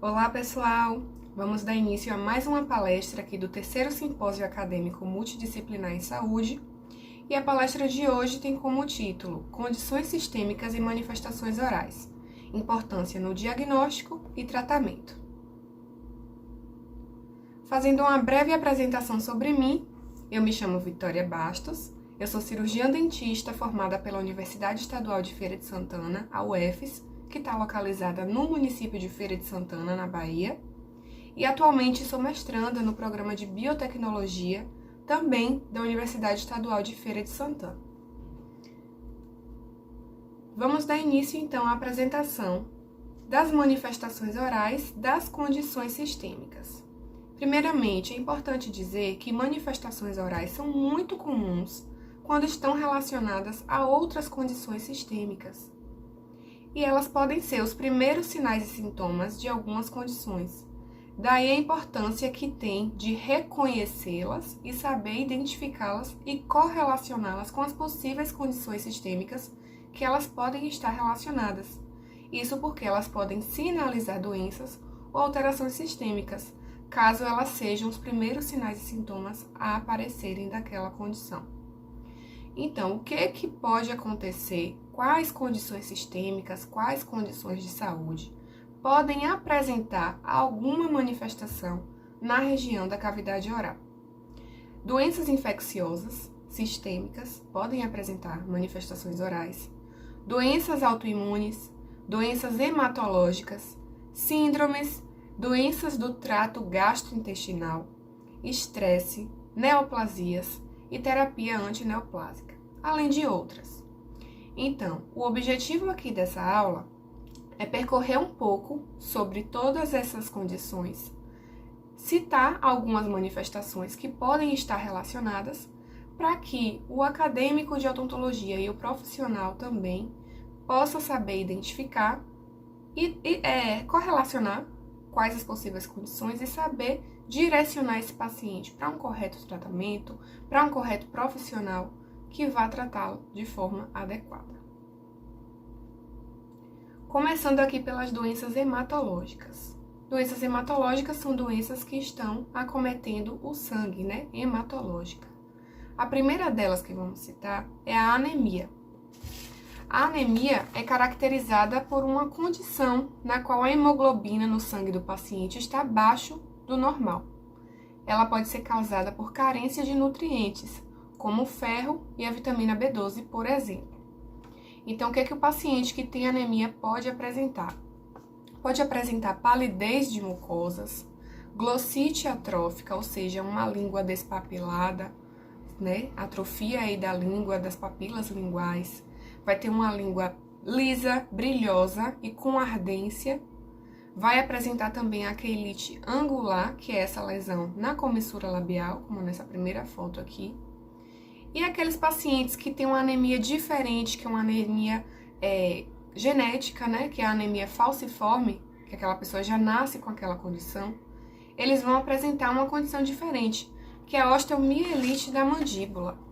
Olá, pessoal! Vamos dar início a mais uma palestra aqui do terceiro Simpósio Acadêmico Multidisciplinar em Saúde. E a palestra de hoje tem como título Condições Sistêmicas e Manifestações Orais, Importância no Diagnóstico e Tratamento. Fazendo uma breve apresentação sobre mim, eu me chamo Vitória Bastos, eu sou cirurgiã dentista formada pela Universidade Estadual de Feira de Santana, a UFES, que está localizada no município de Feira de Santana, na Bahia, e atualmente sou mestranda no programa de Biotecnologia, também da Universidade Estadual de Feira de Santana. Vamos dar início então à apresentação das manifestações orais das condições sistêmicas. Primeiramente, é importante dizer que manifestações orais são muito comuns quando estão relacionadas a outras condições sistêmicas. E elas podem ser os primeiros sinais e sintomas de algumas condições. Daí a importância que tem de reconhecê-las e saber identificá-las e correlacioná-las com as possíveis condições sistêmicas que elas podem estar relacionadas. Isso porque elas podem sinalizar doenças ou alterações sistêmicas, caso elas sejam os primeiros sinais e sintomas a aparecerem daquela condição. Então, o que pode acontecer? Quais condições sistêmicas, quais condições de saúde podem apresentar alguma manifestação na região da cavidade oral? Doenças infecciosas sistêmicas podem apresentar manifestações orais, doenças autoimunes, doenças hematológicas, síndromes, doenças do trato gastrointestinal, estresse, neoplasias e terapia antineoplásica, além de outras. Então, o objetivo aqui dessa aula é percorrer um pouco sobre todas essas condições, citar algumas manifestações que podem estar relacionadas para que o acadêmico de odontologia e o profissional também possa saber identificar e correlacionar quais as possíveis condições e saber direcionar esse paciente para um correto tratamento, para um correto profissional que vá tratá-lo de forma adequada. Começando aqui pelas doenças hematológicas. Doenças hematológicas são doenças que estão acometendo o sangue, né? Hematológica. A primeira delas que vamos citar é a anemia. A anemia é caracterizada por uma condição na qual a hemoglobina no sangue do paciente está abaixo do normal. Ela pode ser causada por carência de nutrientes, como o ferro e a vitamina B12, por exemplo. Então, o que o paciente que tem anemia pode apresentar? Pode apresentar palidez de mucosas, glossite atrófica, ou seja, uma língua despapilada, né? Atrofia aí da língua, das papilas linguais. Vai ter uma língua lisa, brilhosa e com ardência. Vai apresentar também a queilite angular, que é essa lesão na comissura labial, como nessa primeira foto aqui. E aqueles pacientes que têm uma anemia diferente, que é uma anemia genética, né? Que é a anemia falciforme, que aquela pessoa já nasce com aquela condição, eles vão apresentar uma condição diferente, que é a osteomielite da mandíbula.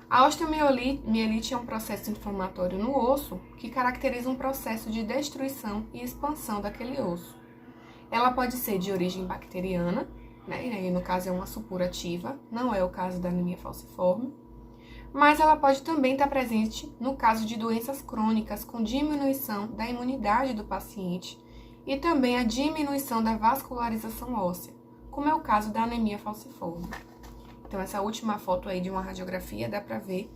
A osteomielite é um processo inflamatório no osso que caracteriza um processo de destruição e expansão daquele osso. Ela pode ser de origem bacteriana, né? E aí, no caso é uma supurativa, não é o caso da anemia falciforme, mas ela pode também estar presente no caso de doenças crônicas com diminuição da imunidade do paciente e também a diminuição da vascularização óssea, como é o caso da anemia falciforme. Então, essa última foto aí de uma radiografia dá para ver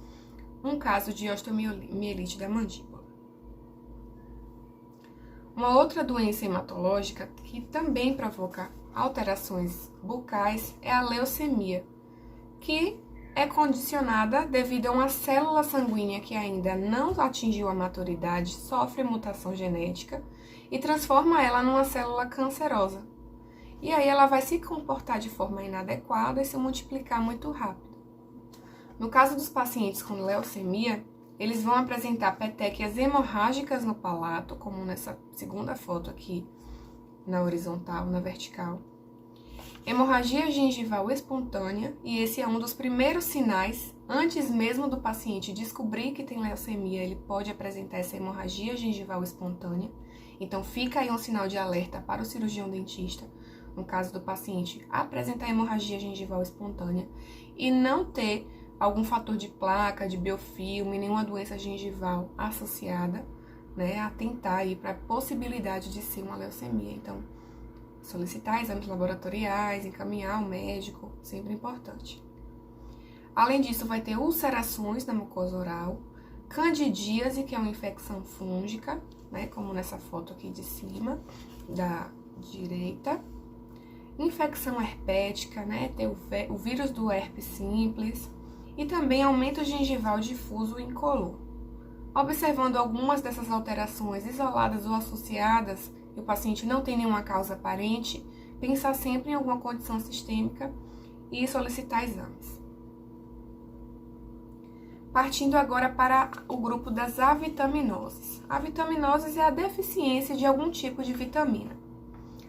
um caso de osteomielite da mandíbula. Uma outra doença hematológica que também provoca alterações bucais é a leucemia, que é condicionada devido a uma célula sanguínea que ainda não atingiu a maturidade, sofre mutação genética e transforma ela numa célula cancerosa. E aí ela vai se comportar de forma inadequada e se multiplicar muito rápido. No caso dos pacientes com leucemia, eles vão apresentar petequias hemorrágicas no palato, como nessa segunda foto aqui, na horizontal, na vertical. Hemorragia gengival espontânea, e esse é um dos primeiros sinais, antes mesmo do paciente descobrir que tem leucemia, ele pode apresentar essa hemorragia gengival espontânea, Então, fica aí um sinal de alerta para o cirurgião dentista, no caso do paciente apresentar hemorragia gengival espontânea e não ter algum fator de placa, de biofilme, nenhuma doença gengival associada, né, atentar aí para a possibilidade de ser uma leucemia. Então, solicitar exames laboratoriais, encaminhar ao médico, sempre importante. Além disso, vai ter ulcerações na mucosa oral, candidíase, que é uma infecção fúngica, né, como nessa foto aqui de cima, da direita. Infecção herpética, né, ter o vírus do herpes simples. E também aumento gengival difuso incolor. Observando algumas dessas alterações isoladas ou associadas, e o paciente não tem nenhuma causa aparente, pensar sempre em alguma condição sistêmica e solicitar exames. Partindo agora para o grupo das avitaminoses. A vitaminose é a deficiência de algum tipo de vitamina.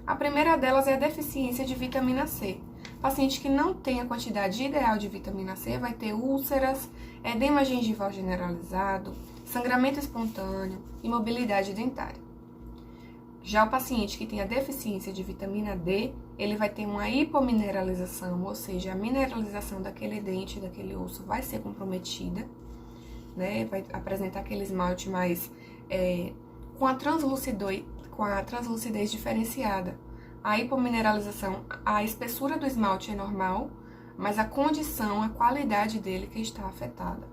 A primeira delas é a deficiência de vitamina C. Paciente que não tem a quantidade ideal de vitamina C vai ter úlceras, edema gengival generalizado, sangramento espontâneo, imobilidade dentária. Já o paciente que tem a deficiência de vitamina D, ele vai ter uma hipomineralização, ou seja, a mineralização daquele dente, daquele osso vai ser comprometida, né? Vai apresentar aquele esmalte mais com a translucidez diferenciada. A hipomineralização, a espessura do esmalte é normal, mas a condição, a qualidade dele que está afetada.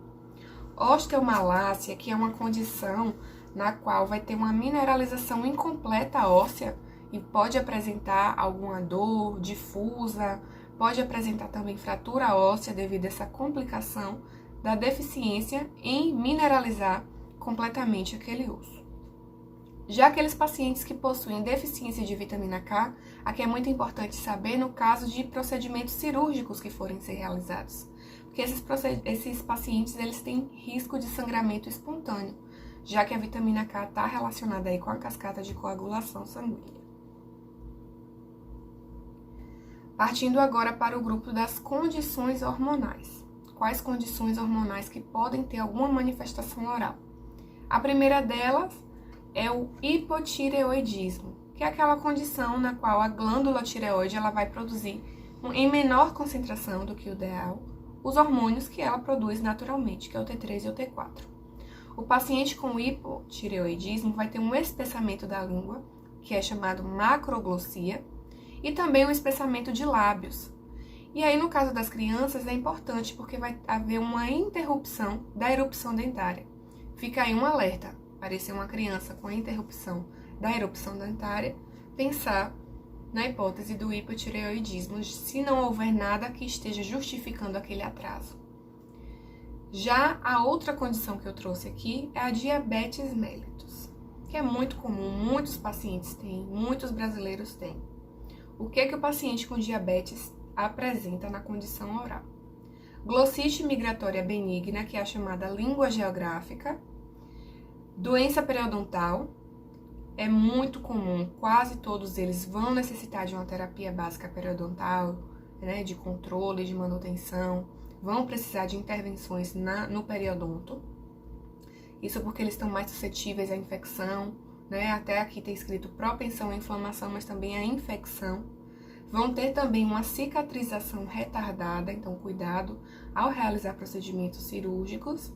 Osteomalácia, que é uma condição na qual vai ter uma mineralização incompleta óssea e pode apresentar alguma dor difusa, pode apresentar também fratura óssea devido a essa complicação da deficiência em mineralizar completamente aquele osso. Já aqueles pacientes que possuem deficiência de vitamina K, aqui é muito importante saber no caso de procedimentos cirúrgicos que forem ser realizados, porque esses pacientes eles têm risco de sangramento espontâneo, já que a vitamina K está relacionada aí com a cascata de coagulação sanguínea. Partindo agora para o grupo das condições hormonais. Quais condições hormonais que podem ter alguma manifestação oral? A primeira delas é o hipotireoidismo, que é aquela condição na qual a glândula tireoide ela vai produzir em menor concentração do que o ideal os hormônios que ela produz naturalmente, que é o T3 e o T4. O paciente com hipotireoidismo vai ter um espessamento da língua, que é chamado macroglossia, e também um espessamento de lábios. E aí, no caso das crianças, é importante porque vai haver uma interrupção da erupção dentária. Fica aí um alerta, aparecer uma criança com a interrupção da erupção dentária, pensar na hipótese do hipotireoidismo, se não houver nada que esteja justificando aquele atraso. Já a outra condição que eu trouxe aqui é a diabetes mellitus, que é muito comum, muitos pacientes têm, muitos brasileiros têm. O que o paciente com diabetes apresenta na condição oral? Glossite migratória benigna, que é a chamada língua geográfica, doença periodontal, é muito comum, quase todos eles vão necessitar de uma terapia básica periodontal, né, de controle, de manutenção, vão precisar de intervenções no periodonto. Isso porque eles estão mais suscetíveis à infecção, né? Até aqui tem escrito propensão à inflamação, mas também à infecção. Vão ter também uma cicatrização retardada, então cuidado ao realizar procedimentos cirúrgicos.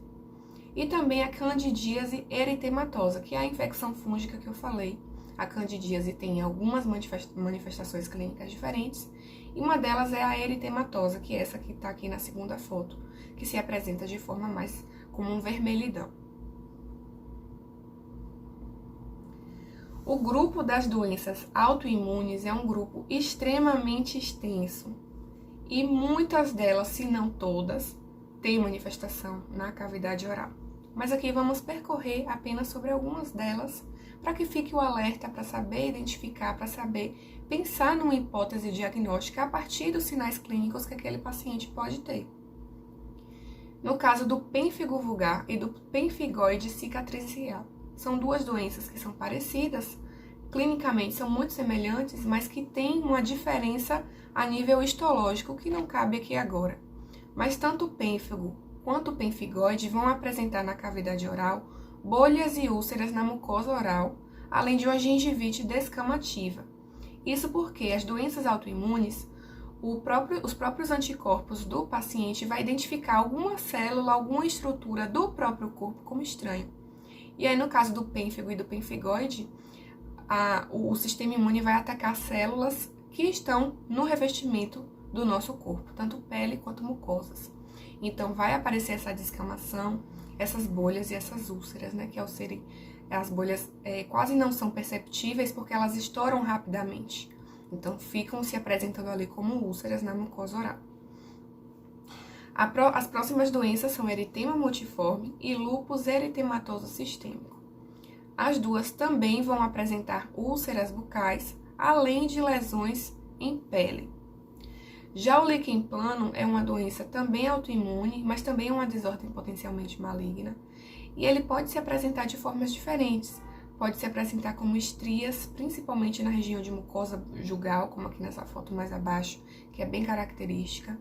E também a candidíase eritematosa, que é a infecção fúngica que eu falei. A candidíase tem algumas manifestações clínicas diferentes, e uma delas é a eritematosa, que é essa que está aqui na segunda foto, que se apresenta de forma mais como um vermelhidão. O grupo das doenças autoimunes é um grupo extremamente extenso, e muitas delas, se não todas, têm manifestação na cavidade oral. Mas aqui vamos percorrer apenas sobre algumas delas, para que fique o alerta para saber identificar, para saber pensar numa hipótese diagnóstica a partir dos sinais clínicos que aquele paciente pode ter. No caso do pênfigo vulgar e do pemphigoide cicatricial, são duas doenças que são parecidas, clinicamente são muito semelhantes, mas que têm uma diferença a nível histológico que não cabe aqui agora. Mas tanto o pênfigo quanto o pemphigoide vão apresentar na cavidade oral bolhas e úlceras na mucosa oral, além de uma gengivite descamativa. Isso porque as doenças autoimunes, os próprios anticorpos do paciente vai identificar alguma célula, alguma estrutura do próprio corpo como estranho. E aí, no caso do pênfigo e do pemphigoide, o sistema imune vai atacar células que estão no revestimento do nosso corpo, tanto pele quanto mucosas. Então, vai aparecer essa descamação, essas bolhas e essas úlceras, né? Que ao serem as bolhas quase não são perceptíveis porque elas estouram rapidamente. Então, ficam se apresentando ali como úlceras na mucosa oral. As próximas doenças são eritema multiforme e lúpus eritematoso sistêmico. As duas também vão apresentar úlceras bucais, além de lesões em pele. Já o líquen plano é uma doença também autoimune, mas também é uma desordem potencialmente maligna. E ele pode se apresentar de formas diferentes. Pode se apresentar como estrias, principalmente na região de mucosa jugal, como aqui nessa foto mais abaixo, que é bem característica.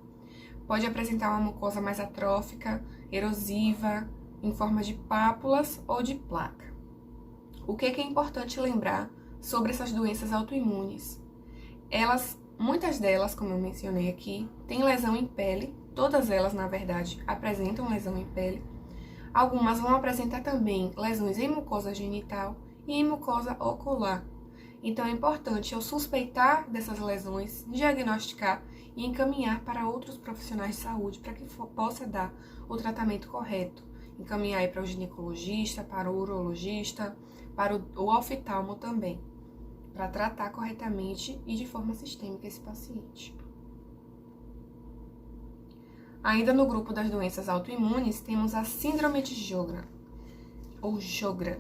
Pode apresentar uma mucosa mais atrófica, erosiva, em forma de pápulas ou de placa. O que é importante lembrar sobre essas doenças autoimunes? Muitas delas, como eu mencionei aqui, têm lesão em pele, todas elas, na verdade, apresentam lesão em pele. Algumas vão apresentar também lesões em mucosa genital e em mucosa ocular. Então, é importante eu suspeitar dessas lesões, diagnosticar e encaminhar para outros profissionais de saúde para que possa dar o tratamento correto. Encaminhar para o ginecologista, para o urologista, para o oftalmo também, para tratar corretamente e de forma sistêmica esse paciente. Ainda no grupo das doenças autoimunes, temos a síndrome de Sjögren, ou Sjögren,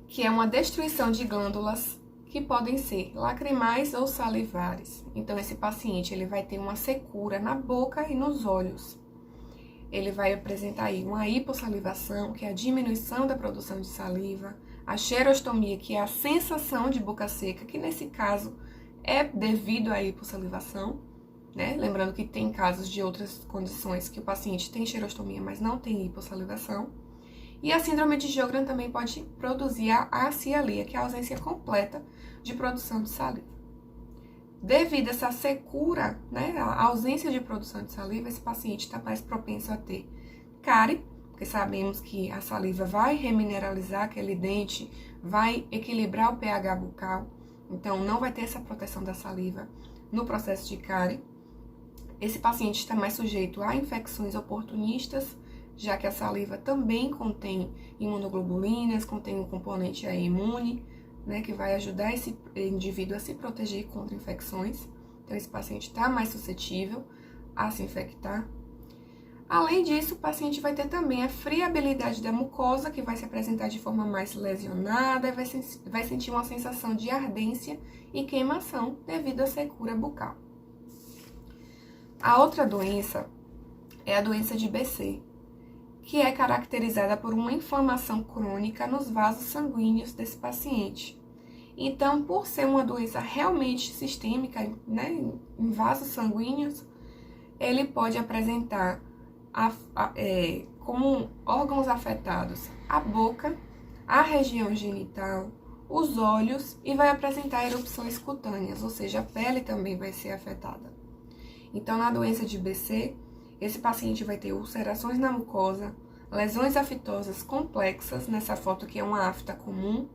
que é uma destruição de glândulas que podem ser lacrimais ou salivares. Então, esse paciente ele vai ter uma secura na boca e nos olhos. Ele vai apresentar aí uma hipossalivação, que é a diminuição da produção de saliva, a xerostomia, que é a sensação de boca seca, que nesse caso é devido à hipossalivação, né? Lembrando que tem casos de outras condições que o paciente tem xerostomia, mas não tem hipossalivação. E a síndrome de Sjögren também pode produzir a acialia, que é a ausência completa de produção de saliva. Devido a essa secura, né, a ausência de produção de saliva, esse paciente está mais propenso a ter cárie, porque sabemos que a saliva vai remineralizar aquele dente, vai equilibrar o pH bucal, então não vai ter essa proteção da saliva no processo de cárie. Esse paciente está mais sujeito a infecções oportunistas, já que a saliva também contém imunoglobulinas, contém um componente aí imune, né, que vai ajudar esse indivíduo a se proteger contra infecções. Então, esse paciente está mais suscetível a se infectar. Além disso, o paciente vai ter também a friabilidade da mucosa, que vai se apresentar de forma mais lesionada e vai sentir uma sensação de ardência e queimação devido à secura bucal. A outra doença é a doença de BC, que é caracterizada por uma inflamação crônica nos vasos sanguíneos desse paciente. Então, por ser uma doença realmente sistêmica, né, em vasos sanguíneos, ele pode apresentar como órgãos afetados a boca, a região genital, os olhos e vai apresentar erupções cutâneas, ou seja, a pele também vai ser afetada. Então, na doença de BC, esse paciente vai ter ulcerações na mucosa, lesões afitosas complexas, nessa foto aqui é uma afta comum,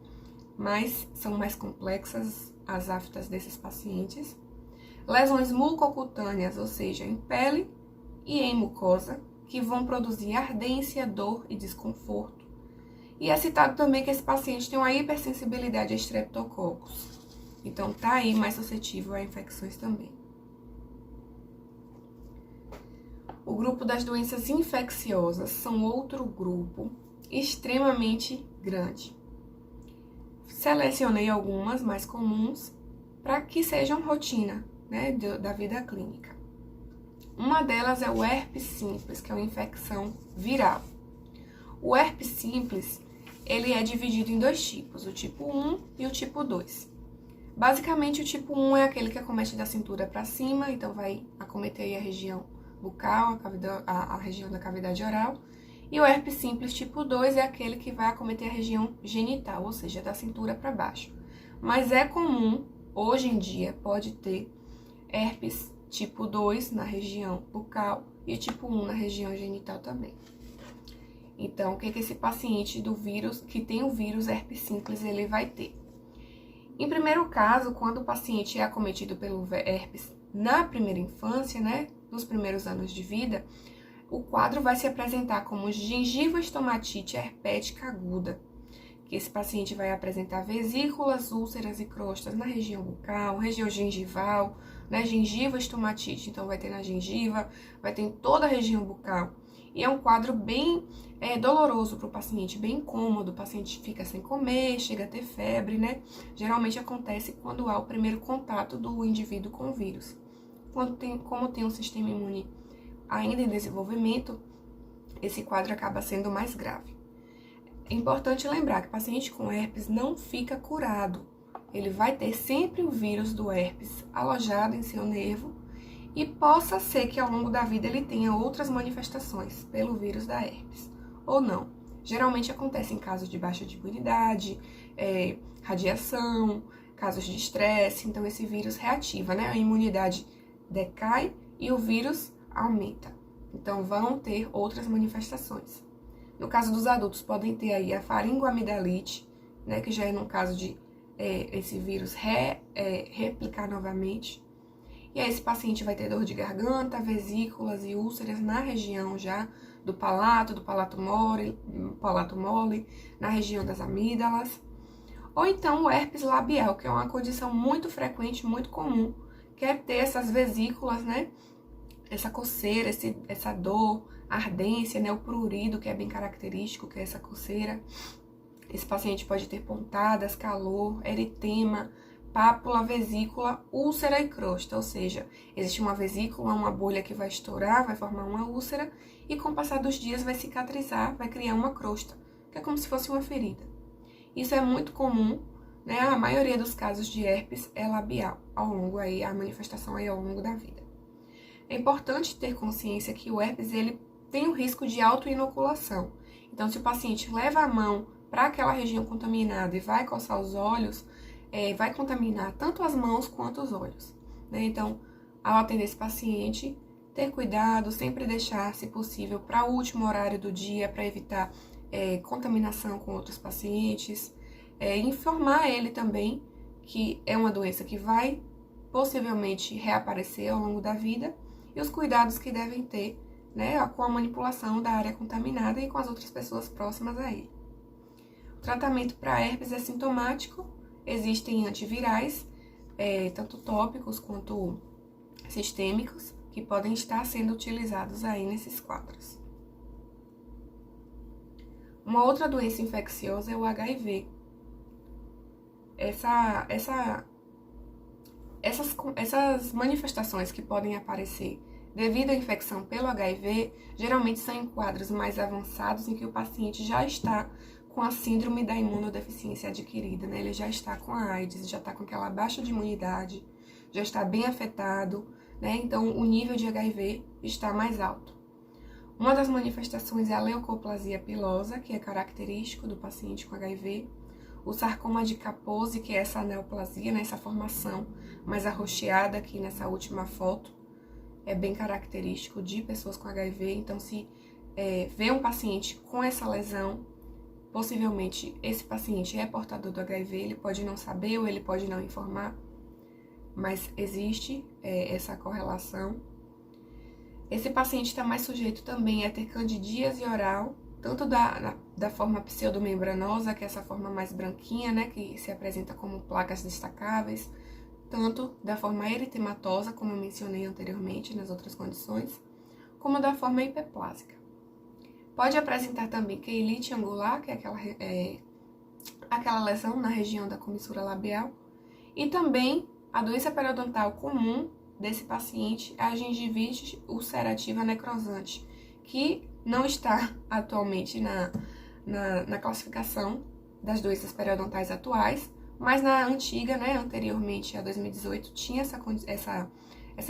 mas são mais complexas as aftas desses pacientes. Lesões mucocutâneas, ou seja, em pele e em mucosa, que vão produzir ardência, dor e desconforto. E é citado também que esse paciente tem uma hipersensibilidade a estreptococos. Então, tá aí mais suscetível a infecções também. O grupo das doenças infecciosas são outro grupo extremamente grande. Selecionei algumas mais comuns para que sejam rotina, né, da vida clínica. Uma delas é o herpes simples, que é uma infecção viral. O herpes simples, ele é dividido em dois tipos, o tipo 1 e o tipo 2. Basicamente, o tipo 1 é aquele que acomete da cintura para cima, então vai acometer aí a região bucal, a região da cavidade oral. E o herpes simples tipo 2 é aquele que vai acometer a região genital, ou seja, da cintura para baixo. Mas é comum, hoje em dia, pode ter herpes tipo 2 na região bucal e tipo 1 na região genital também. Então, o que esse paciente do vírus, que tem o vírus herpes simples, ele vai ter? Em primeiro caso, quando o paciente é acometido pelo herpes na primeira infância, né, nos primeiros anos de vida, o quadro vai se apresentar como gengiva-estomatite herpética aguda, que esse paciente vai apresentar vesículas, úlceras e crostas na região bucal, região gengival, né, gengiva-estomatite, então vai ter na gengiva, vai ter em toda a região bucal. E é um quadro bem doloroso para o paciente, bem incômodo, o paciente fica sem comer, chega a ter febre, né? Geralmente acontece quando há o primeiro contato do indivíduo com o vírus. Como tem um sistema imune ainda em desenvolvimento, esse quadro acaba sendo mais grave. É importante lembrar que o paciente com herpes não fica curado. Ele vai ter sempre o vírus do herpes alojado em seu nervo e possa ser que ao longo da vida ele tenha outras manifestações pelo vírus da herpes, ou não. Geralmente acontece em casos de baixa de imunidade, radiação, casos de estresse, então esse vírus reativa, né? A imunidade decai e o vírus aumenta. Então vão ter outras manifestações. No caso dos adultos, podem ter aí a faringoamidalite, né? Que já é no caso de esse vírus replicar novamente. E aí esse paciente vai ter dor de garganta, vesículas e úlceras na região já do palato mole, na região das amígdalas. Ou então o herpes labial, que é uma condição muito frequente, muito comum, que é ter essas vesículas, né? Essa coceira, essa dor, ardência, né? O prurido, que é bem característico, que é essa coceira. Esse paciente pode ter pontadas, calor, eritema, pápula, vesícula, úlcera e crosta, ou seja, existe uma vesícula, uma bolha que vai estourar, vai formar uma úlcera e com o passar dos dias vai cicatrizar, vai criar uma crosta, que é como se fosse uma ferida. Isso é muito comum, né? A maioria dos casos de herpes é labial, a manifestação aí ao longo da vida. É importante ter consciência que o herpes ele tem o risco de autoinoculação. Então, se o paciente leva a mão para aquela região contaminada e vai coçar os olhos, vai contaminar tanto as mãos quanto os olhos, né? Então, ao atender esse paciente, ter cuidado, sempre deixar, se possível, para o último horário do dia, para evitar contaminação com outros pacientes, informar ele também que é uma doença que vai possivelmente reaparecer ao longo da vida e os cuidados que devem ter, né, com a manipulação da área contaminada e com as outras pessoas próximas a ele. O tratamento para herpes é sintomático. Existem antivirais, tanto tópicos quanto sistêmicos, que podem estar sendo utilizados aí nesses quadros. Uma outra doença infecciosa é o HIV. Essas manifestações que podem aparecer devido à infecção pelo HIV, geralmente são em quadros mais avançados em que o paciente já está com a síndrome da imunodeficiência adquirida, né? Ele já está com a AIDS, já está com aquela baixa de imunidade, já está bem afetado, né? Então, o nível de HIV está mais alto. Uma das manifestações é a leucoplasia pilosa, que é característico do paciente com HIV. O sarcoma de Kaposi, que é essa neoplasia, né? Essa formação mais arroxeada aqui nessa última foto, é bem característico de pessoas com HIV. Então, se vê um paciente com essa lesão, possivelmente esse paciente é portador do HIV, ele pode não saber ou ele pode não informar, mas existe essa correlação. Esse paciente está mais sujeito também a ter candidíase oral, tanto da forma pseudomembranosa, que é essa forma mais branquinha, né, que se apresenta como placas destacáveis, tanto da forma eritematosa, como eu mencionei anteriormente nas outras condições, como da forma hiperplásica. Pode apresentar também queilite angular, que é aquela lesão na região da comissura labial, e também a doença periodontal comum desse paciente é a gengivite ulcerativa necrosante, que não está atualmente na classificação das doenças periodontais atuais, mas na antiga, né, anteriormente a 2018, tinha essa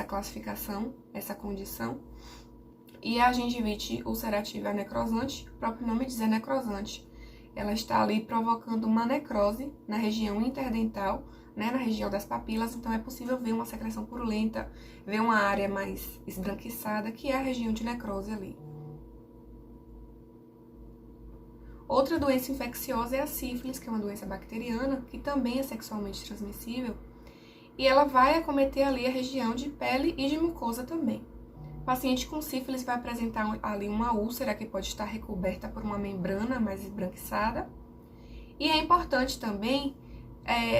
classificação, essa condição. E a gengivite ulcerativa necrosante, o próprio nome diz é necrosante. Ela está ali provocando uma necrose na região interdental, né, na região das papilas, então é possível ver uma secreção purulenta, ver uma área mais esbranquiçada, que é a região de necrose ali. Outra doença infecciosa é a sífilis, que é uma doença bacteriana, que também é sexualmente transmissível, e ela vai acometer ali a região de pele e de mucosa também. O paciente com sífilis vai apresentar ali uma úlcera que pode estar recoberta por uma membrana mais esbranquiçada. E é importante também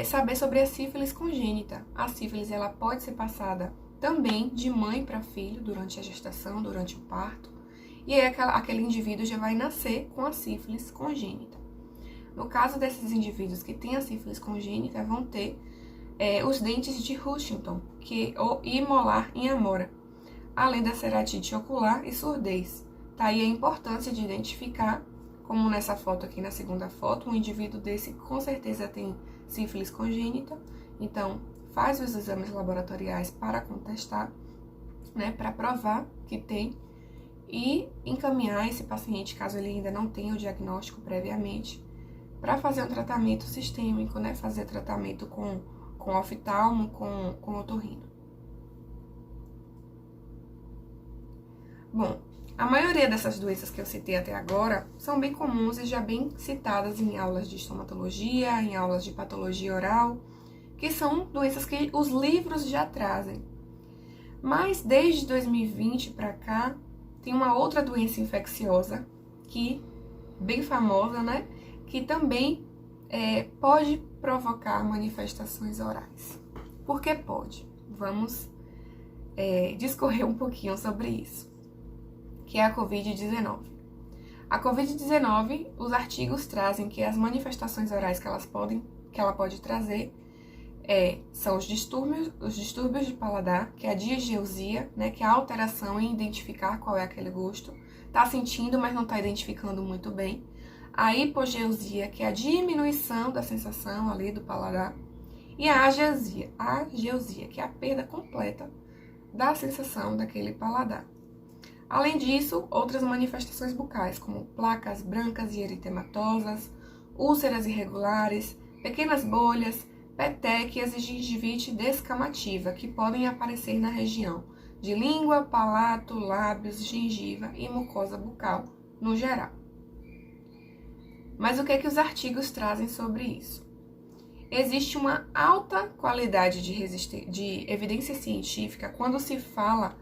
saber sobre a sífilis congênita. A sífilis ela pode ser passada também de mãe para filho durante a gestação, durante o parto. E aí aquele indivíduo já vai nascer com a sífilis congênita. No caso desses indivíduos que têm a sífilis congênita, vão ter os dentes de Huntington e molar em amora, além da ceratite ocular e surdez. Tá aí a importância de identificar, como nessa foto aqui, na segunda foto, um indivíduo desse com certeza tem sífilis congênita, então faz os exames laboratoriais para contestar, né, para provar que tem, e encaminhar esse paciente, caso ele ainda não tenha o diagnóstico previamente, para fazer um tratamento sistêmico, né, fazer tratamento com oftalmo, com otorrino. Bom, a maioria dessas doenças que eu citei até agora são bem comuns e já bem citadas em aulas de estomatologia, em aulas de patologia oral, que são doenças que os livros já trazem. Mas desde 2020 para cá, tem uma outra doença infecciosa, que bem famosa, né? Que também pode provocar manifestações orais. Por que pode? Vamos discorrer um pouquinho sobre isso, que é a Covid-19. A Covid-19, os artigos trazem que as manifestações orais que ela pode trazer são os distúrbios de paladar, que é a diegeusia, né, que é a alteração em identificar qual é aquele gosto. Tá sentindo, mas não tá identificando muito bem. A hipogeusia, que é a diminuição da sensação ali do paladar. E a ageusia, que é a perda completa da sensação daquele paladar. Além disso, outras manifestações bucais, como placas brancas e eritematosas, úlceras irregulares, pequenas bolhas, petequias e gengivite descamativa, que podem aparecer na região de língua, palato, lábios, gengiva e mucosa bucal, no geral. Mas o que é que os artigos trazem sobre isso? Existe uma alta qualidade de evidência científica quando se fala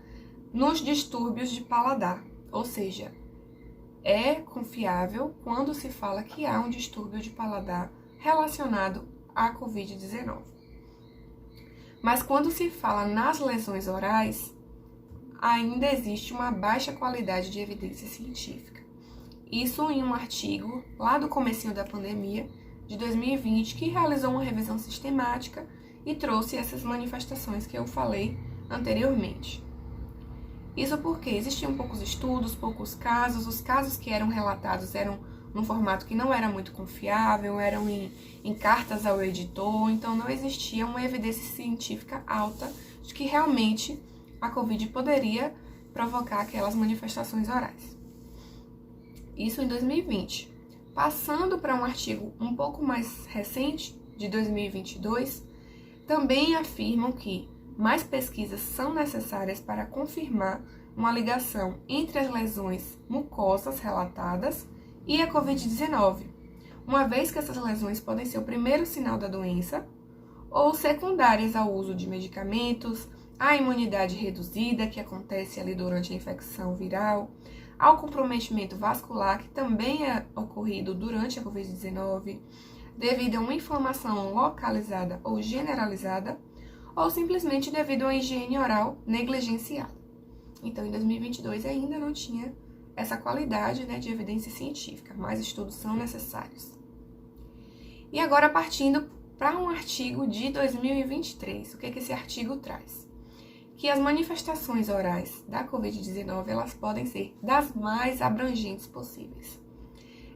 nos distúrbios de paladar, ou seja, é confiável quando se fala que há um distúrbio de paladar relacionado à Covid-19. Mas quando se fala nas lesões orais, ainda existe uma baixa qualidade de evidência científica. Isso em um artigo lá do comecinho da pandemia, de 2020, que realizou uma revisão sistemática e trouxe essas manifestações que eu falei anteriormente. Isso porque existiam poucos estudos, poucos casos, os casos que eram relatados eram num formato que não era muito confiável, eram em cartas ao editor, então não existia uma evidência científica alta de que realmente a Covid poderia provocar aquelas manifestações orais. Isso em 2020. Passando para um artigo um pouco mais recente, de 2022, também afirmam que mais pesquisas são necessárias para confirmar uma ligação entre as lesões mucosas relatadas e a Covid-19, uma vez que essas lesões podem ser o primeiro sinal da doença ou secundárias ao uso de medicamentos, à imunidade reduzida, que acontece ali durante a infecção viral, ao comprometimento vascular, que também é ocorrido durante a Covid-19, devido a uma inflamação localizada ou generalizada, ou simplesmente devido a uma higiene oral negligenciada. Então, em 2022 ainda não tinha essa qualidade, né, de evidência científica, mais estudos são necessários. E agora, partindo para um artigo de 2023, o que esse artigo traz? Que as manifestações orais da Covid-19, elas podem ser das mais abrangentes possíveis.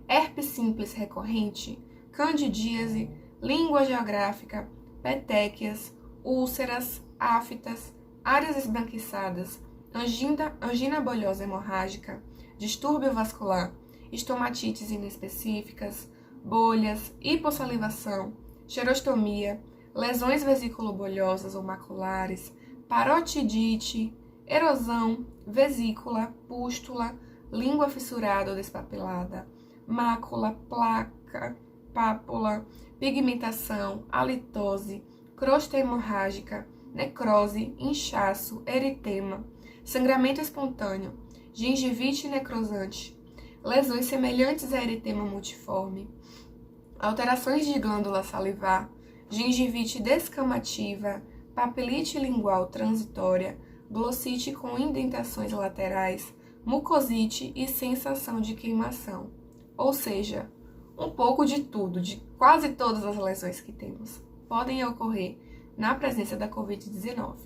Herpes simples recorrente, candidíase, língua geográfica, petequias, úlceras, aftas, áreas esbranquiçadas, angina bolhosa hemorrágica, distúrbio vascular, estomatites inespecíficas, bolhas, hipossalivação, xerostomia, lesões vesiculobolhosas ou maculares, parotidite, erosão, vesícula, pústula, língua fissurada ou despapelada, mácula, placa, pápula, pigmentação, halitose, crosta hemorrágica, necrose, inchaço, eritema, sangramento espontâneo, gengivite necrosante, lesões semelhantes a eritema multiforme, alterações de glândula salivar, gengivite descamativa, papilite lingual transitória, glossite com indentações laterais, mucosite e sensação de queimação. Ou seja, um pouco de tudo, de quase todas as lesões que temos, podem ocorrer na presença da Covid-19.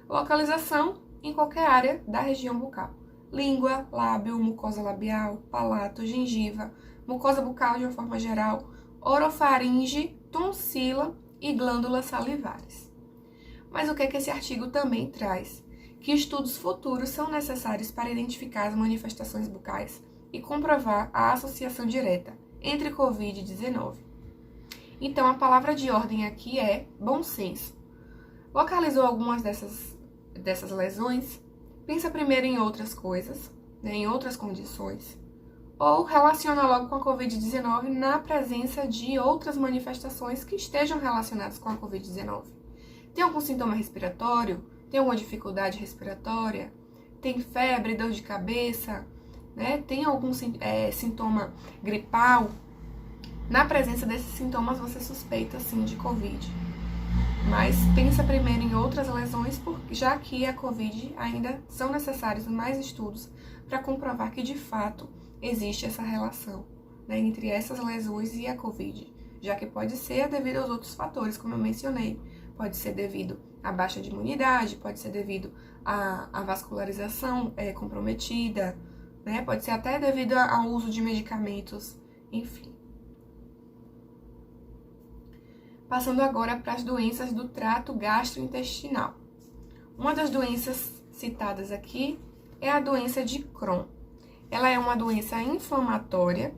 Localização em qualquer área da região bucal. Língua, lábio, mucosa labial, palato, gengiva, mucosa bucal de uma forma geral, orofaringe, tonsila e glândulas salivares. Mas o que é que esse artigo também traz? Que estudos futuros são necessários para identificar as manifestações bucais e comprovar a associação direta entre Covid-19. Então, a palavra de ordem aqui é bom senso. Localizou algumas dessas lesões? Pensa primeiro em outras coisas, em outras condições. Ou relaciona logo com a Covid-19 na presença de outras manifestações que estejam relacionadas com a Covid-19. Tem algum sintoma respiratório? Tem alguma dificuldade respiratória? Tem febre, dor de cabeça? Tem algum sintoma gripal? Na presença desses sintomas, você suspeita, sim, de Covid. Mas pensa primeiro em outras lesões, já que a Covid ainda são necessários mais estudos para comprovar que, de fato, existe essa relação, entre essas lesões e a Covid, já que pode ser devido aos outros fatores, como eu mencionei. Pode ser devido à baixa de imunidade, pode ser devido à vascularização comprometida, pode ser até devido ao uso de medicamentos, enfim. Passando agora para as doenças do trato gastrointestinal. Uma das doenças citadas aqui é a doença de Crohn. Ela é uma doença inflamatória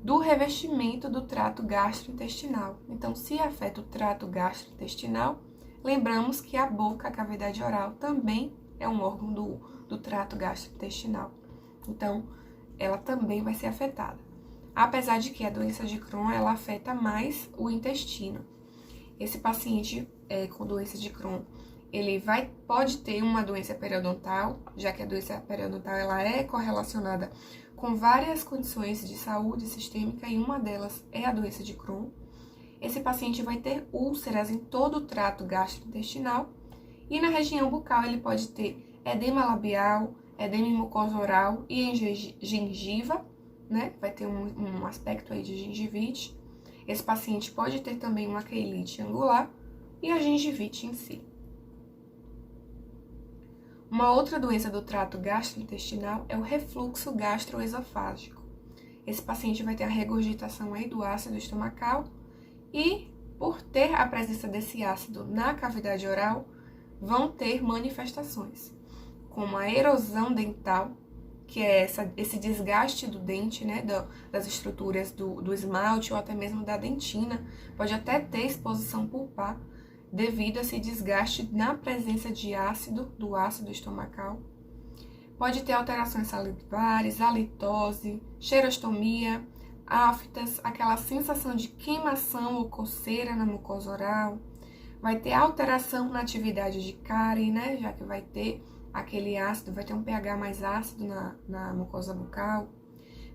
do revestimento do trato gastrointestinal. Então, se afeta o trato gastrointestinal, lembramos que a boca, a cavidade oral, também é um órgão do trato gastrointestinal. Então, ela também vai ser afetada. Apesar de que a doença de Crohn, ela afeta mais o intestino. Esse paciente com doença de Crohn, ele pode ter uma doença periodontal, já que a doença periodontal ela é correlacionada com várias condições de saúde sistêmica e uma delas é a doença de Crohn. Esse paciente vai ter úlceras em todo o trato gastrointestinal e na região bucal ele pode ter edema labial, edema em mucosa oral e em gengiva, Vai ter um aspecto aí de gengivite. Esse paciente pode ter também uma queilite angular e a gengivite em si. Uma outra doença do trato gastrointestinal é o refluxo gastroesofágico. Esse paciente vai ter a regurgitação aí do ácido estomacal e, por ter a presença desse ácido na cavidade oral, vão ter manifestações, como a erosão dental, que é esse desgaste do dente, das estruturas do esmalte ou até mesmo da dentina. Pode até ter exposição pulpar devido a esse desgaste na presença de do ácido estomacal. Pode ter alterações salivares, halitose, xerostomia, aftas, aquela sensação de queimação ou coceira na mucosa oral. Vai ter alteração na atividade de cárie, já que vai ter aquele ácido, vai ter um pH mais ácido na mucosa bucal.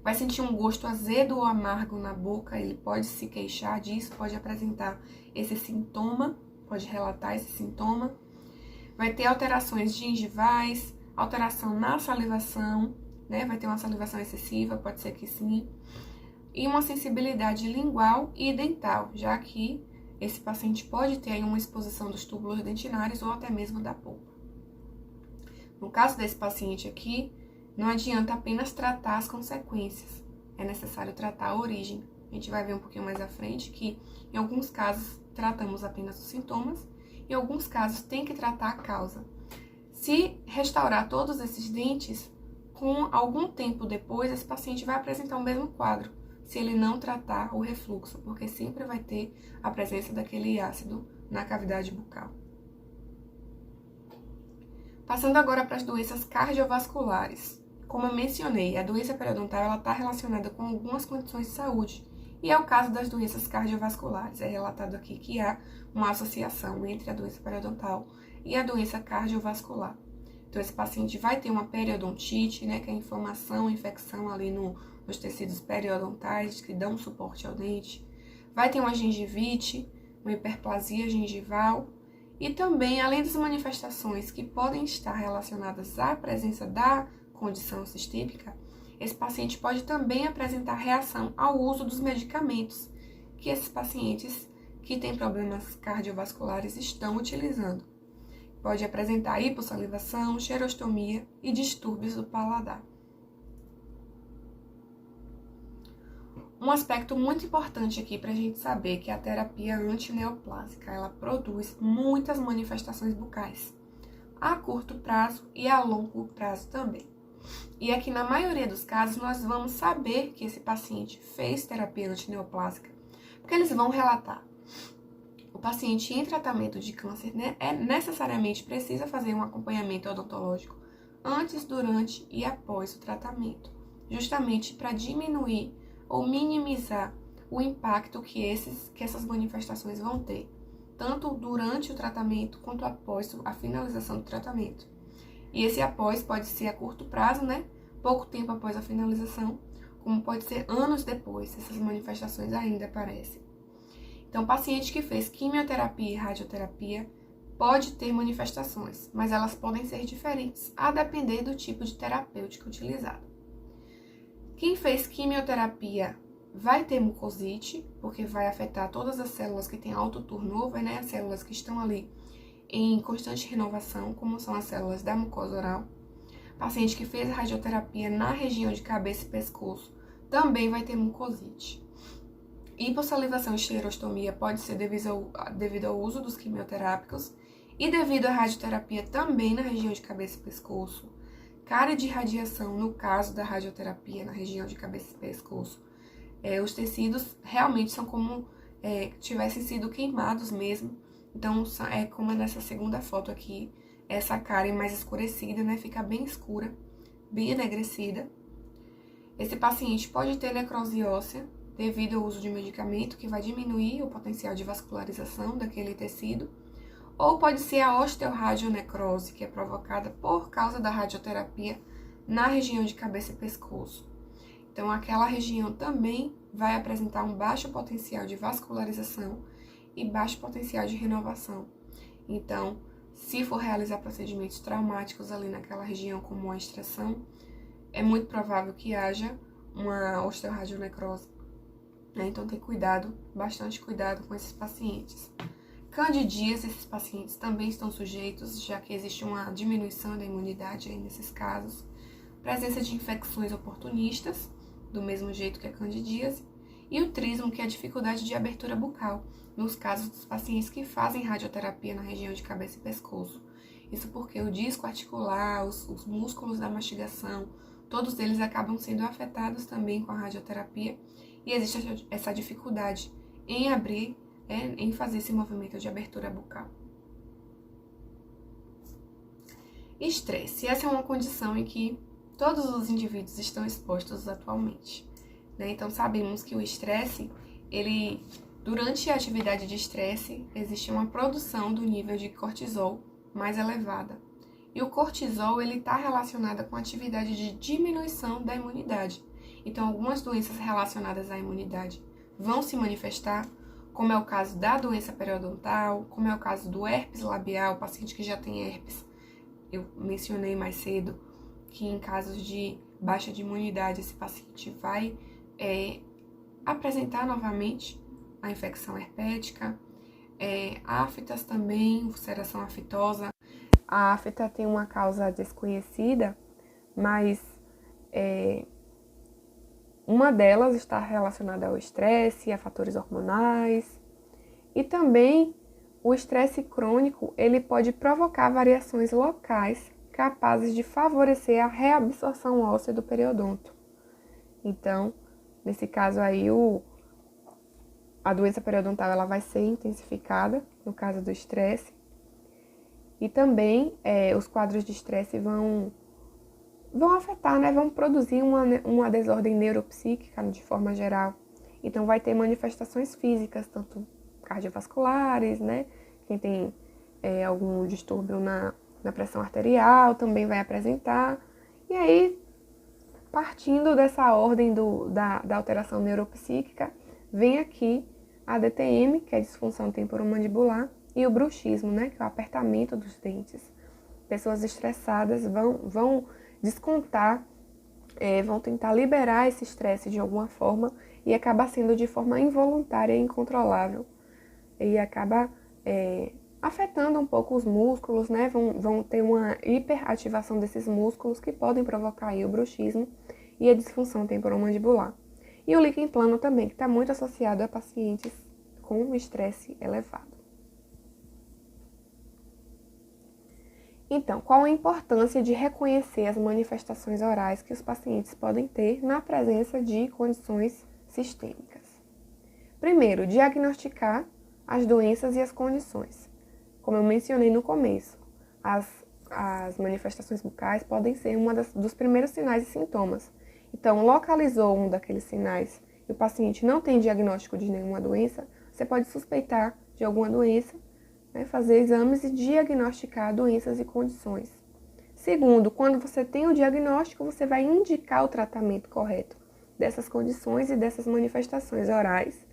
Vai sentir um gosto azedo ou amargo na boca, ele pode se queixar disso, pode apresentar esse sintoma, pode relatar esse sintoma. Vai ter alterações gengivais, alteração na salivação, Vai ter uma salivação excessiva, pode ser que sim. E uma sensibilidade lingual e dental, já que esse paciente pode ter aí uma exposição dos túbulos dentinários ou até mesmo da polpa. No caso desse paciente aqui, não adianta apenas tratar as consequências, é necessário tratar a origem. A gente vai ver um pouquinho mais à frente que, em alguns casos, tratamos apenas os sintomas, em alguns casos, tem que tratar a causa. Se restaurar todos esses dentes, com algum tempo depois, esse paciente vai apresentar o mesmo quadro, se ele não tratar o refluxo, porque sempre vai ter a presença daquele ácido na cavidade bucal. Passando agora para as doenças cardiovasculares. Como eu mencionei, a doença periodontal está relacionada com algumas condições de saúde, e é o caso das doenças cardiovasculares. É relatado aqui que há uma associação entre a doença periodontal e a doença cardiovascular. Então, esse paciente vai ter uma periodontite, né, que é inflamação, infecção ali nos tecidos periodontais que dão suporte ao dente. Vai ter uma gengivite, uma hiperplasia gengival. E também, além das manifestações que podem estar relacionadas à presença da condição sistêmica, esse paciente pode também apresentar reação ao uso dos medicamentos que esses pacientes que têm problemas cardiovasculares estão utilizando. Pode apresentar hipossalivação, xerostomia e distúrbios do paladar. Um aspecto muito importante aqui para a gente saber que a terapia antineoplásica, ela produz muitas manifestações bucais, a curto prazo e a longo prazo também. E aqui, na maioria dos casos, nós vamos saber que esse paciente fez terapia antineoplásica, porque eles vão relatar. O paciente em tratamento de câncer, né, necessariamente precisa fazer um acompanhamento odontológico antes, durante e após o tratamento, justamente para diminuir ou minimizar o impacto que essas manifestações vão ter, tanto durante o tratamento quanto após a finalização do tratamento. E esse após pode ser a curto prazo, né? Pouco tempo após a finalização, como pode ser anos depois, essas manifestações ainda aparecem. Então, o paciente que fez quimioterapia e radioterapia pode ter manifestações, mas elas podem ser diferentes, a depender do tipo de terapêutica utilizado. Quem fez quimioterapia vai ter mucosite, porque vai afetar todas as células que têm alto turnover, né? As células que estão ali em constante renovação, como são as células da mucosa oral. Paciente que fez radioterapia na região de cabeça e pescoço também vai ter mucosite. Hipossalivação e xerostomia pode ser devido ao uso dos quimioterápicos e devido à radioterapia também na região de cabeça e pescoço. Cárie de radiação no caso da radioterapia na região de cabeça e pescoço. Os tecidos realmente são como tivessem sido queimados mesmo. Então, é como nessa segunda foto aqui, essa cárie mais escurecida, né? Fica bem escura, bem enegrecida. Esse paciente pode ter necrose óssea devido ao uso de medicamento que vai diminuir o potencial de vascularização daquele tecido. Ou pode ser a osteoradionecrose, que é provocada por causa da radioterapia na região de cabeça e pescoço. Então, aquela região também vai apresentar um baixo potencial de vascularização e baixo potencial de renovação. Então, se for realizar procedimentos traumáticos ali naquela região, como a extração, é muito provável que haja uma osteoradionecrose. Então, tem cuidado, bastante cuidado com esses pacientes. Candidíase, esses pacientes também estão sujeitos, já que existe uma diminuição da imunidade aí nesses casos. Presença de infecções oportunistas, do mesmo jeito que a candidíase. E o trismo, que é a dificuldade de abertura bucal, nos casos dos pacientes que fazem radioterapia na região de cabeça e pescoço. Isso porque o disco articular, os músculos da mastigação, todos eles acabam sendo afetados também com a radioterapia e existe essa dificuldade em abrir, em fazer esse movimento de abertura bucal. Estresse. Essa é uma condição em que todos os indivíduos estão expostos atualmente. Então, sabemos que o estresse, durante a atividade de estresse, existe uma produção do nível de cortisol mais elevada. E o cortisol, está relacionado com a atividade de diminuição da imunidade. Então, algumas doenças relacionadas à imunidade vão se manifestar, como é o caso da doença periodontal, como é o caso do herpes labial, o paciente que já tem herpes. Eu mencionei mais cedo que em casos de baixa de imunidade, esse paciente vai apresentar novamente a infecção herpética. Aftas também, ulceração aftosa. A afta tem uma causa desconhecida, mas uma delas está relacionada ao estresse, a fatores hormonais. E também o estresse crônico, ele pode provocar variações locais capazes de favorecer a reabsorção óssea do periodonto. Então, nesse caso aí, a doença periodontal ela vai ser intensificada, no caso do estresse. E também os quadros de estresse vão afetar, né? Vão produzir uma desordem neuropsíquica de forma geral. Então, vai ter manifestações físicas, tanto cardiovasculares, né? Quem tem algum distúrbio na pressão arterial também vai apresentar. E aí, partindo dessa ordem da alteração neuropsíquica, vem aqui a DTM, que é a disfunção temporomandibular, e o bruxismo, né? Que é o apertamento dos dentes. Pessoas estressadas vão descontar, vão tentar liberar esse estresse de alguma forma e acaba sendo de forma involuntária e incontrolável. E acaba afetando um pouco os músculos, né? Vão ter uma hiperativação desses músculos que podem provocar aí o bruxismo e a disfunção temporomandibular. E o líquen plano também, que está muito associado a pacientes com estresse elevado. Então, qual a importância de reconhecer as manifestações orais que os pacientes podem ter na presença de condições sistêmicas? Primeiro, diagnosticar as doenças e as condições. Como eu mencionei no começo, as manifestações bucais podem ser dos primeiros sinais e sintomas. Então, localizou um daqueles sinais e o paciente não tem diagnóstico de nenhuma doença, você pode suspeitar de alguma doença, né, fazer exames e diagnosticar doenças e condições. Segundo, quando você tem o diagnóstico, você vai indicar o tratamento correto dessas condições e dessas manifestações orais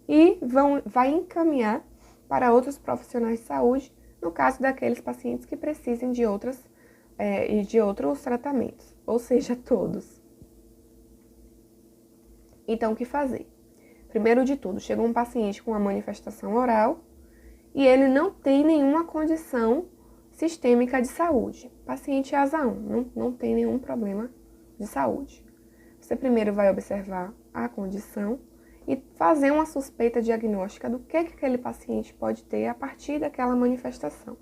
e vai encaminhar para outros profissionais de saúde, no caso daqueles pacientes que precisem de outros tratamentos, ou seja, todos. Então, o que fazer? Primeiro de tudo, chegou um paciente com uma manifestação oral e ele não tem nenhuma condição sistêmica de saúde. Paciente ASA 1, não tem nenhum problema de saúde. Você primeiro vai observar a condição e fazer uma suspeita diagnóstica do que aquele paciente pode ter a partir daquela manifestação.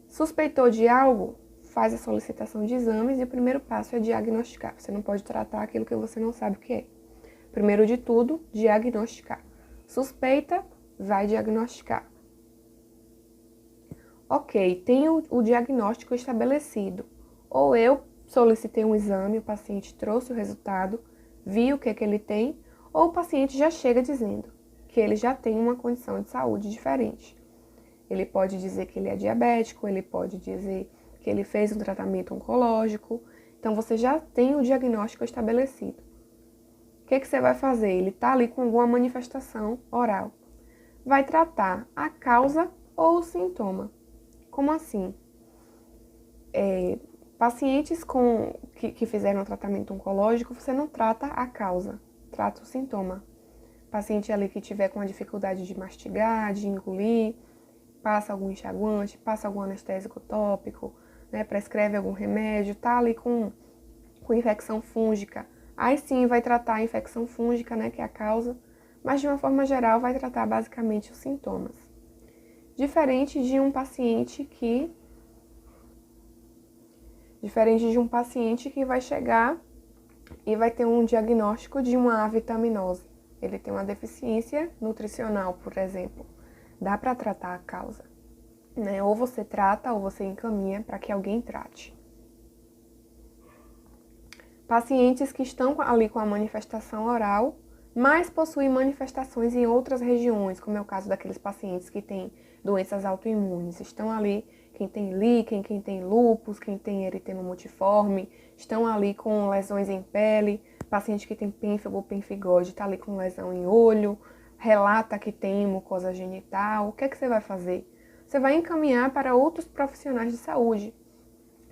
Suspeitou de algo? Faz a solicitação de exames e o primeiro passo é diagnosticar. Você não pode tratar aquilo que você não sabe o que é. Primeiro de tudo, diagnosticar. Suspeita, vai diagnosticar. Ok, tenho o diagnóstico estabelecido. Ou eu solicitei um exame, o paciente trouxe o resultado, viu o que ele tem, ou o paciente já chega dizendo que ele já tem uma condição de saúde diferente. Ele pode dizer que ele é diabético, ele pode dizer que ele fez um tratamento oncológico. Então, você já tem o diagnóstico estabelecido. O que você vai fazer? Ele está ali com alguma manifestação oral. Vai tratar a causa ou o sintoma. Como assim? Pacientes que fizeram um tratamento oncológico, você não trata a causa, trata o sintoma. Paciente ali que tiver com a dificuldade de mastigar, de engolir, passa algum enxaguante, passa algum anestésico tópico, né, prescreve algum remédio, tá ali com infecção fúngica. Aí sim vai tratar a infecção fúngica, né, que é a causa, mas de uma forma geral vai tratar basicamente os sintomas. Diferente de um paciente que vai chegar e vai ter um diagnóstico de uma avitaminose. Ele tem uma deficiência nutricional, por exemplo. Dá para tratar a causa, né? Ou você trata ou você encaminha para que alguém trate. Pacientes que estão ali com a manifestação oral, mas possuem manifestações em outras regiões, como é o caso daqueles pacientes que têm doenças autoimunes. Estão ali quem tem líquen, quem tem lúpus, quem tem eritema multiforme, estão ali com lesões em pele, paciente que tem pênfigo ou pempigose, está ali com lesão em olho, relata que tem mucosa genital. O que é que você vai fazer? Você vai encaminhar para outros profissionais de saúde.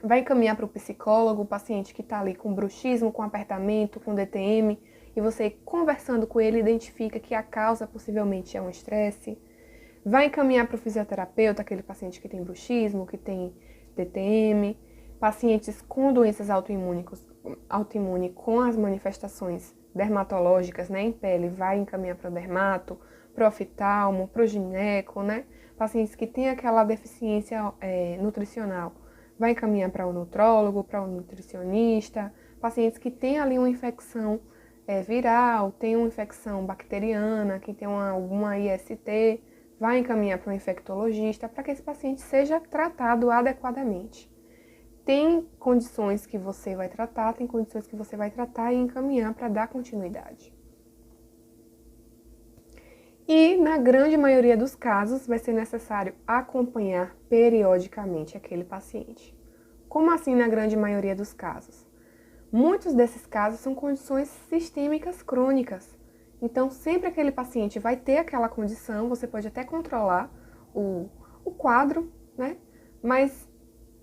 Vai encaminhar para o psicólogo, o paciente que está ali com bruxismo, com apertamento, com DTM, e você conversando com ele identifica que a causa possivelmente é um estresse. Vai encaminhar para o fisioterapeuta, aquele paciente que tem bruxismo, que tem DTM, pacientes com doenças autoimunes com as manifestações dermatológicas, né, em pele, vai encaminhar para o dermato, para o oftalmo, para o gineco, né? Pacientes que têm aquela deficiência nutricional, vai encaminhar para o nutrólogo, para o nutricionista. Pacientes que têm ali uma infecção viral, tem uma infecção bacteriana, que tem alguma IST, vai encaminhar para o infectologista para que esse paciente seja tratado adequadamente. Tem condições que você vai tratar, tem condições que você vai tratar e encaminhar para dar continuidade. E, na grande maioria dos casos, vai ser necessário acompanhar periodicamente aquele paciente. Como assim na grande maioria dos casos? Muitos desses casos são condições sistêmicas crônicas. Então, sempre aquele paciente vai ter aquela condição, você pode até controlar o quadro, né? Mas,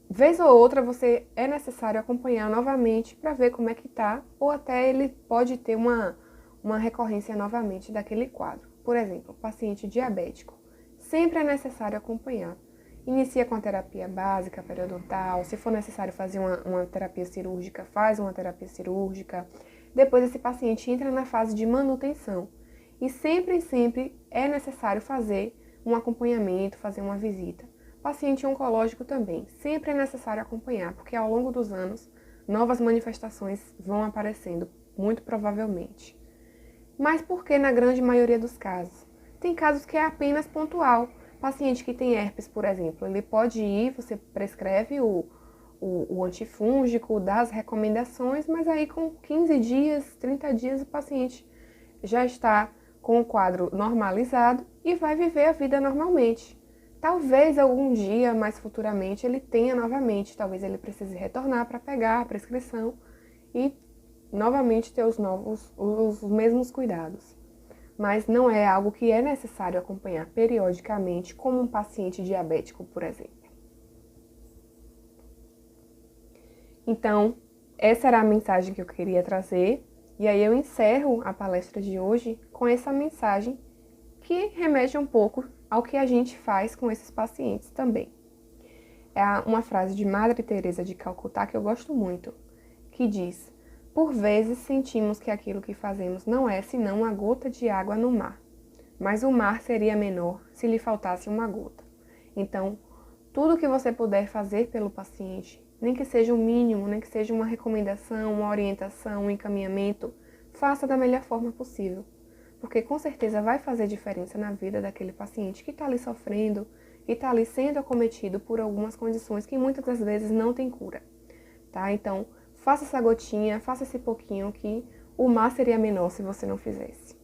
vez ou outra, você é necessário acompanhar novamente para ver como é que tá, ou até ele pode ter uma recorrência novamente daquele quadro. Por exemplo, paciente diabético. Sempre é necessário acompanhar. Inicia com a terapia básica, periodontal. Se for necessário fazer uma terapia cirúrgica, faz uma terapia cirúrgica. Depois esse paciente entra na fase de manutenção. E sempre é necessário fazer um acompanhamento, fazer uma visita. Paciente oncológico também. Sempre é necessário acompanhar, porque ao longo dos anos, novas manifestações vão aparecendo, muito provavelmente. Mas por que na grande maioria dos casos? Tem casos que é apenas pontual. Paciente que tem herpes, por exemplo, ele pode ir, você prescreve o antifúngico, dá as recomendações, mas aí com 15 dias, 30 dias, o paciente já está com o quadro normalizado e vai viver a vida normalmente. Talvez algum dia, mais futuramente, ele tenha novamente, talvez ele precise retornar para pegar a prescrição e novamente ter os mesmos cuidados. Mas não é algo que é necessário acompanhar periodicamente, como um paciente diabético, por exemplo. Então, essa era a mensagem que eu queria trazer, e aí eu encerro a palestra de hoje com essa mensagem que remete um pouco ao que a gente faz com esses pacientes também. É uma frase de Madre Teresa de Calcutá que eu gosto muito, que diz: por vezes sentimos que aquilo que fazemos não é senão uma gota de água no mar, mas o mar seria menor se lhe faltasse uma gota. Então, tudo que você puder fazer pelo paciente, nem que seja o mínimo, nem que seja uma recomendação, uma orientação, um encaminhamento, faça da melhor forma possível, porque com certeza vai fazer diferença na vida daquele paciente que está ali sofrendo, que está ali sendo acometido por algumas condições que muitas das vezes não tem cura, tá? Então, faça essa gotinha, faça esse pouquinho que o mar seria menor se você não fizesse.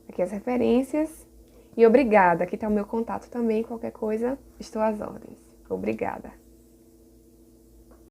Aqui as referências. E obrigada. Aqui está o meu contato também. Qualquer coisa, estou às ordens. Obrigada.